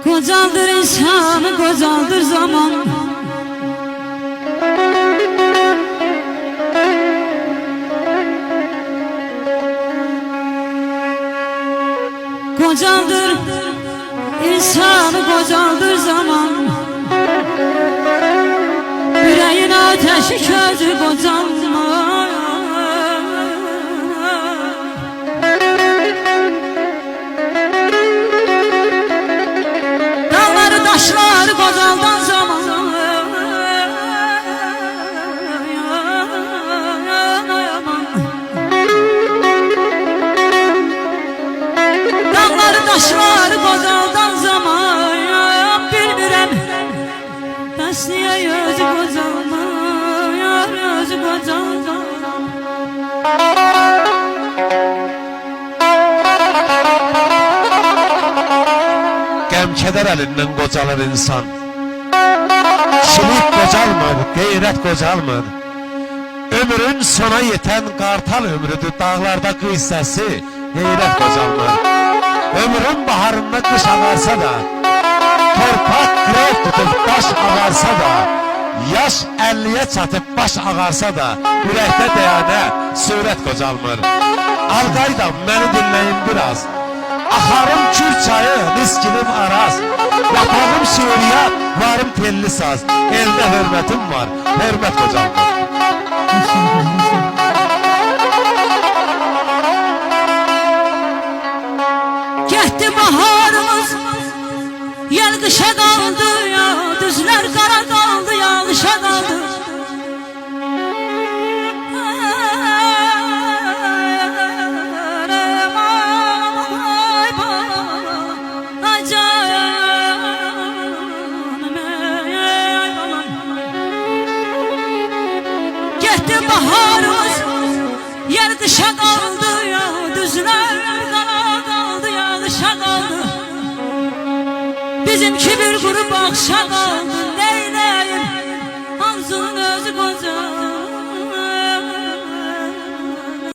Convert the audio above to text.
Kocaldır insanı, kocaldır zaman. Kocaldır insanı, kocaldır zaman. Yüreğin ateşi közü kocalma. Taşlar kocaldan zaman. Dağlar taşlar kocaldan zaman. Bilmirəm bəs niyə özü kocalmır, özü kocaldan. Keder elinden kocalır insan. Çilik kocalmır, gayret kocalmır. Ömrün sona yeten kartal ömrüdür. Dağlarda kış sesi, gayret kocalmır. Ömrün baharında kış ağarsa da, torpak grev tutup baş ağarsa da, yaş 50'ye çatıp baş ağarsa da, yürekte deyane surət kocalmır. Alqaydam, məni dinleyin biraz. Axarım Kür çayı, riskilim araz. Yaprağım şiiriyat, varım telli saz. Elde hürmetim var, hürmet kocalmır. Getdi baharımız, yel qışa qaldı ya. Düzlər qara qaldı, yağışa qaldı. Baharımız yer dışa kaldı ya. Düzler kara kaldı, yağışa kaldı. Bizimki bir grup akşa kaldı.